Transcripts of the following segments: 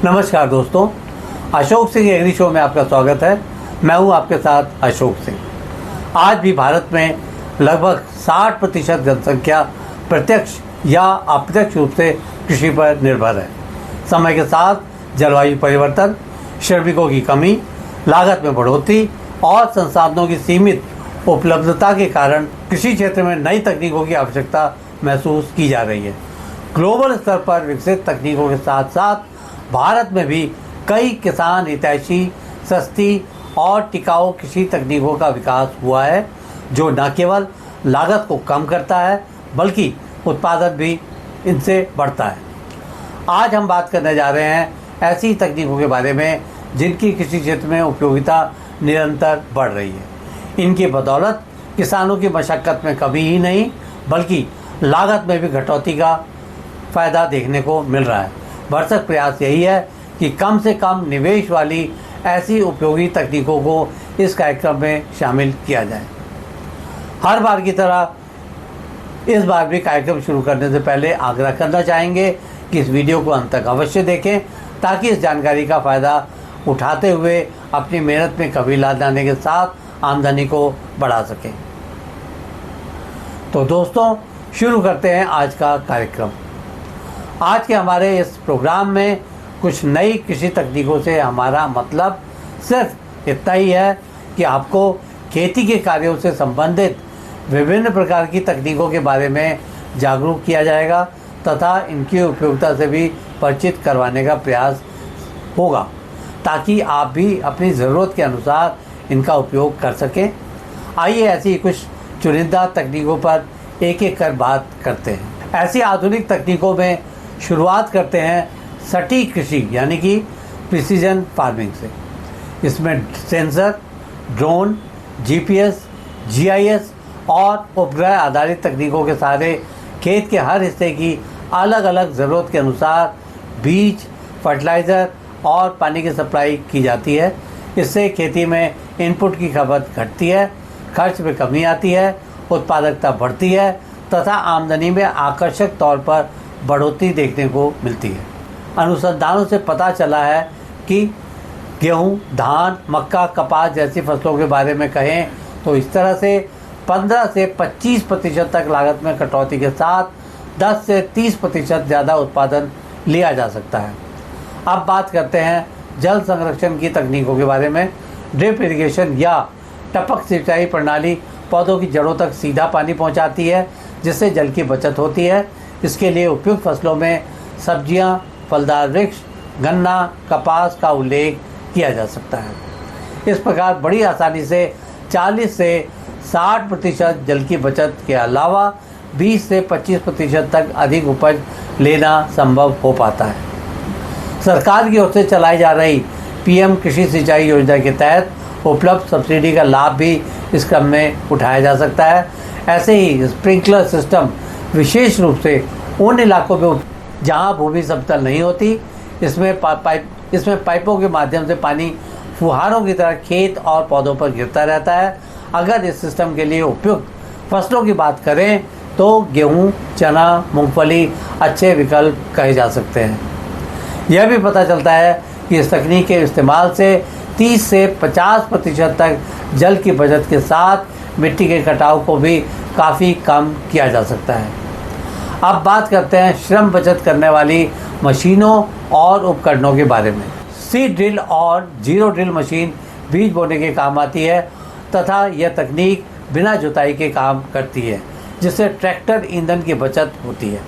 नमस्कार दोस्तों, Ashok Singh agree show में आपका स्वागत है। मैं हूं आपके साथ अशोक सिंह। आज भी भारत में लगभग 60% जनसंख्या प्रत्यक्ष या अप्रत्यक्ष रूप से कृषि पर निर्भर है। समय के साथ जलवायु परिवर्तन, श्रमिकों की कमी, लागत में बढ़ोतरी और संसाधनों की सीमित उपलब्धता के कारण कृषि क्षेत्र में नई तकनीकों की आवश्यकता महसूस की जा रही है। ग्लोबल स्तर पर विकसित तकनीकों के साथ साथ भारत में भी कई किसान हितैषी, सस्ती और टिकाऊ कृषि तकनीकों का विकास हुआ है, जो न केवल लागत को कम करता है बल्कि उत्पादन भी इनसे बढ़ता है। आज हम बात करने जा रहे हैं ऐसी तकनीकों के बारे में जिनकी कृषि क्षेत्र में उपयोगिता निरंतर बढ़ रही है। इनकी बदौलत किसानों की मशक्क़त में कमी ही नहीं बल्कि लागत में भी कटौती का फ़ायदा देखने को मिल रहा है। भरसक प्रयास यही है कि कम से कम निवेश वाली ऐसी उपयोगी तकनीकों को इस कार्यक्रम में शामिल किया जाए। हर बार की तरह इस बार भी कार्यक्रम शुरू करने से पहले आग्रह करना चाहेंगे कि इस वीडियो को अंत तक अवश्य देखें ताकि इस जानकारी का फ़ायदा उठाते हुए अपनी मेहनत में कमी लाने के साथ आमदनी को बढ़ा सकें। तो दोस्तों, शुरू करते हैं आज का कार्यक्रम। आज के हमारे इस प्रोग्राम में कुछ नई कृषि तकनीकों से हमारा मतलब सिर्फ इतना ही है कि आपको खेती के कार्यों से संबंधित विभिन्न प्रकार की तकनीकों के बारे में जागरूक किया जाएगा तथा इनकी उपयोगिता से भी परिचित करवाने का प्रयास होगा ताकि आप भी अपनी ज़रूरत के अनुसार इनका उपयोग कर सकें। आइए ऐसी कुछ चुनिंदा तकनीकों पर एक एक कर बात करते हैं। ऐसी आधुनिक तकनीकों में शुरुआत करते हैं सटीक कृषि यानी कि प्रिसीजन फार्मिंग से। इसमें सेंसर, ड्रोन, जीपीएस, जीआईएस और उपग्रह आधारित तकनीकों के सहारे खेत के हर हिस्से की अलग अलग ज़रूरत के अनुसार बीज, फर्टिलाइज़र और पानी की सप्लाई की जाती है। इससे खेती में इनपुट की खपत घटती है, खर्च में कमी आती है, उत्पादकता बढ़ती है तथा आमदनी में आकर्षक तौर पर बढ़ोतरी देखने को मिलती है। अनुसंधानों से पता चला है कि गेहूं, धान, मक्का, कपास जैसी फसलों के बारे में कहें तो इस तरह से 15 से 25% तक लागत में कटौती के साथ 10 से 30% ज़्यादा उत्पादन लिया जा सकता है। अब बात करते हैं जल संरक्षण की तकनीकों के बारे में। ड्रिप इरिगेशन या टपक सिंचाई प्रणाली पौधों की जड़ों तक सीधा पानी पहुंचाती है जिससे जल की बचत होती है। इसके लिए उपयुक्त फसलों में सब्जियां, फलदार वृक्ष, गन्ना, कपास का उल्लेख किया जा सकता है। इस प्रकार बड़ी आसानी से 40 से 60% जल की बचत के अलावा 20 से 25% तक अधिक उपज लेना संभव हो पाता है। सरकार की ओर से चलाई जा रही पीएम कृषि सिंचाई योजना के तहत उपलब्ध सब्सिडी का लाभ भी इस क्रम में उठाया जा सकता है। ऐसे ही स्प्रिंकलर सिस्टम विशेष रूप से उन इलाकों में जहां भूमि समतल नहीं होती, इसमें पाइपों के माध्यम से पानी फुहारों की तरह खेत और पौधों पर गिरता रहता है। अगर इस सिस्टम के लिए उपयुक्त फसलों की बात करें तो गेहूं, चना, मूंगफली अच्छे विकल्प कहे जा सकते हैं। यह भी पता चलता है कि इस तकनीक के इस्तेमाल से 30 से 50% तक जल की बचत के साथ मिट्टी के कटाव को भी काफ़ी कम किया जा सकता है। अब बात करते हैं श्रम बचत करने वाली मशीनों और उपकरणों के बारे में। सीड ड्रिल और जीरो ड्रिल मशीन बीज बोने के काम आती है तथा यह तकनीक बिना जुताई के काम करती है जिससे ट्रैक्टर ईंधन की बचत होती है।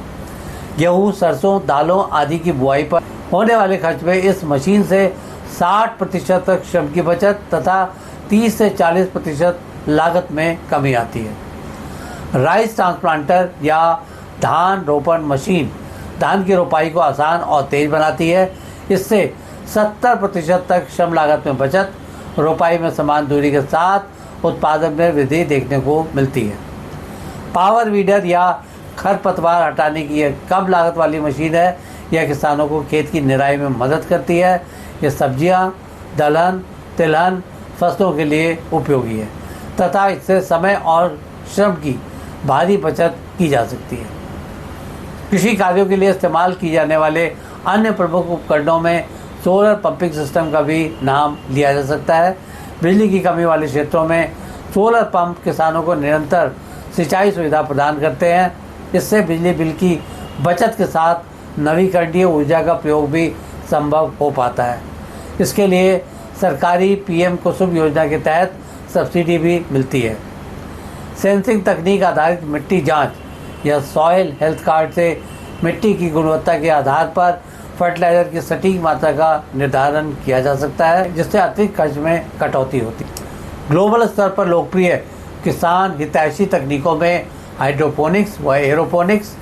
गेहूँ, सरसों, दालों आदि की बुआई पर होने वाले खर्च में इस मशीन से 60% तक श्रम की बचत तथा 30 से 40% लागत में कमी आती है। राइस ट्रांसप्लांटर या धान रोपण मशीन धान की रोपाई को आसान और तेज बनाती है। इससे 70% तक श्रम लागत में बचत, रोपाई में समान दूरी के साथ उत्पादन में वृद्धि देखने को मिलती है। पावर वीडर या खरपतवार हटाने की यह कम लागत वाली मशीन है। यह किसानों को खेत की निराई में मदद करती है। यह सब्जियां, दलहन, तिलहन फसलों के लिए उपयोगी है तथा इससे समय और श्रम की भारी बचत की जा सकती है। कृषि कार्यों के लिए इस्तेमाल किए जाने वाले अन्य प्रमुख उपकरणों में सोलर पंपिंग सिस्टम का भी नाम लिया जा सकता है। बिजली की कमी वाले क्षेत्रों में सोलर पंप किसानों को निरंतर सिंचाई सुविधा प्रदान करते हैं। इससे बिजली बिल की बचत के साथ नवीकरणीय ऊर्जा का प्रयोग भी संभव हो पाता है। इसके लिए सरकारी पीएम कुसुम योजना के तहत सब्सिडी भी मिलती है। सेंसिंग तकनीक आधारित मिट्टी जांच या सॉइल हेल्थ कार्ड से मिट्टी की गुणवत्ता के आधार पर फर्टिलाइजर की सटीक मात्रा का निर्धारण किया जा सकता है, जिससे अतिरिक्त खर्च में कटौती होती है। ग्लोबल स्तर पर लोकप्रिय किसान हितैषी तकनीकों में हाइड्रोपोनिक्स व एरोपोनिक्स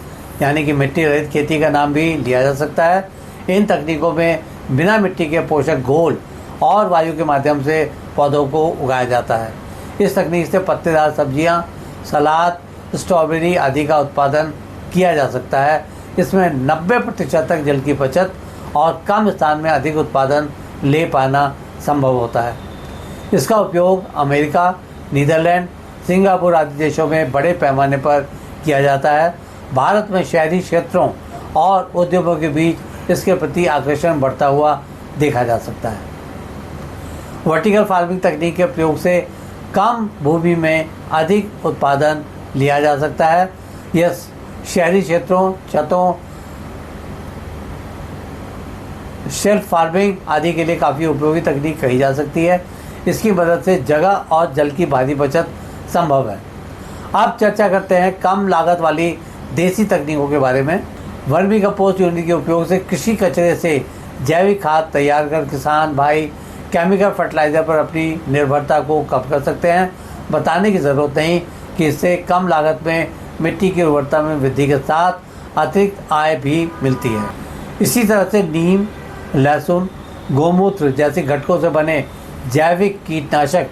यानी कि मिट्टी रहित खेती का नाम भी लिया जा सकता है। इन तकनीकों में बिना मिट्टी के पोषक घोल और वायु के माध्यम से पौधों को उगाया जाता है। इस तकनीक से पत्तेदार सब्जियां, सलाद, स्ट्रॉबेरी आदि का उत्पादन किया जा सकता है। इसमें 90% तक जल की बचत और कम स्थान में अधिक उत्पादन ले पाना संभव होता है। इसका उपयोग अमेरिका, नीदरलैंड, सिंगापुर आदि देशों में बड़े पैमाने पर किया जाता है। भारत में शहरी क्षेत्रों और उद्योगों के बीच इसके प्रति आकर्षण बढ़ता हुआ देखा जा सकता है। वर्टिकल फार्मिंग तकनीक के प्रयोग से कम भूमि में अधिक उत्पादन लिया जा सकता है। यह शहरी क्षेत्रों, छतों, शेल्फ फार्मिंग आदि के लिए काफ़ी उपयोगी तकनीक कही जा सकती है। इसकी मदद से जगह और जल की भारी बचत संभव है। अब चर्चा करते हैं कम लागत वाली देसी तकनीकों के बारे में। वर्मी कंपोस्ट यूनिट के उपयोग से कृषि कचरे से जैविक खाद तैयार कर किसान भाई केमिकल फर्टिलाइज़र पर अपनी निर्भरता को कम कर सकते हैं। बताने की ज़रूरत नहीं कि इससे कम लागत में मिट्टी की उर्वरता में वृद्धि के साथ अतिरिक्त आय भी मिलती है। इसी तरह से नीम, लहसुन, गोमूत्र जैसे घटकों से बने जैविक कीटनाशक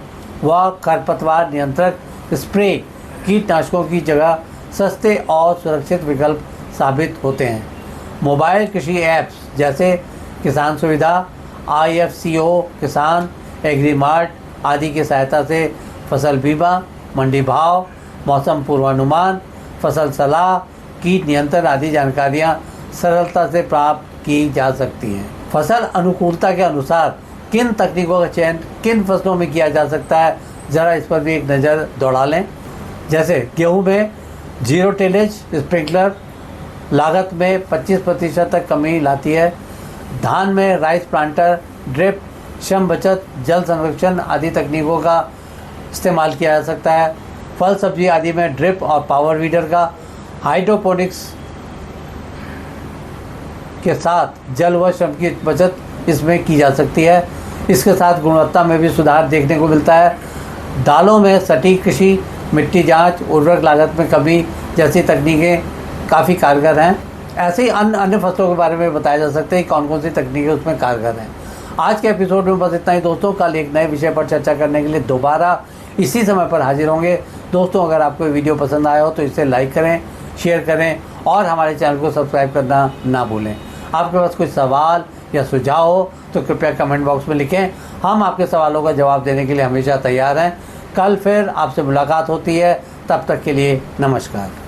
व खरपतवार नियंत्रक स्प्रे कीटनाशकों की जगह सस्ते और सुरक्षित विकल्प साबित होते हैं। मोबाइल कृषि ऐप्स जैसे किसान सुविधा, IFCO किसान, एग्रीमार्ट आदि की सहायता से फसल बीमा, मंडी भाव, मौसम पूर्वानुमान, फसल सलाह, कीट नियंत्रण आदि जानकारियां सरलता से प्राप्त की जा सकती हैं। फसल अनुकूलता के अनुसार किन तकनीकों का चयन किन फसलों में किया जा सकता है, ज़रा इस पर भी एक नज़र दौड़ा लें। जैसे गेहूं में जीरो टिलेज स्प्रिंकलर लागत में 25% तक कमी लाती है। धान में राइस प्लांटर, ड्रिप, श्रम बचत, जल संरक्षण आदि तकनीकों का इस्तेमाल किया जा सकता है। फल सब्जी आदि में ड्रिप और पावर वीडर का, हाइड्रोपोनिक्स के साथ जल व श्रम की बचत इसमें की जा सकती है। इसके साथ गुणवत्ता में भी सुधार देखने को मिलता है। दालों में सटीक कृषि, मिट्टी जांच, उर्वरक लागत में कमी जैसी तकनीकें काफ़ी कारगर हैं। ऐसे ही अन्य फसलों के बारे में बताया जा सकता है कि कौन कौन सी तकनीकें उसमें कारगर हैं। आज के एपिसोड में बस इतना ही दोस्तों। कल एक नए विषय पर चर्चा करने के लिए दोबारा इसी समय पर हाजिर होंगे। दोस्तों, अगर आपको वीडियो पसंद आया हो तो इसे लाइक करें, शेयर करें और हमारे चैनल को सब्सक्राइब करना ना भूलें। आपके पास कोई सवाल या सुझाव हो तो कृपया कमेंट बॉक्स में लिखें। हम आपके सवालों का जवाब देने के लिए हमेशा तैयार हैं। कल फिर आपसे मुलाकात होती है। तब तक के लिए नमस्कार।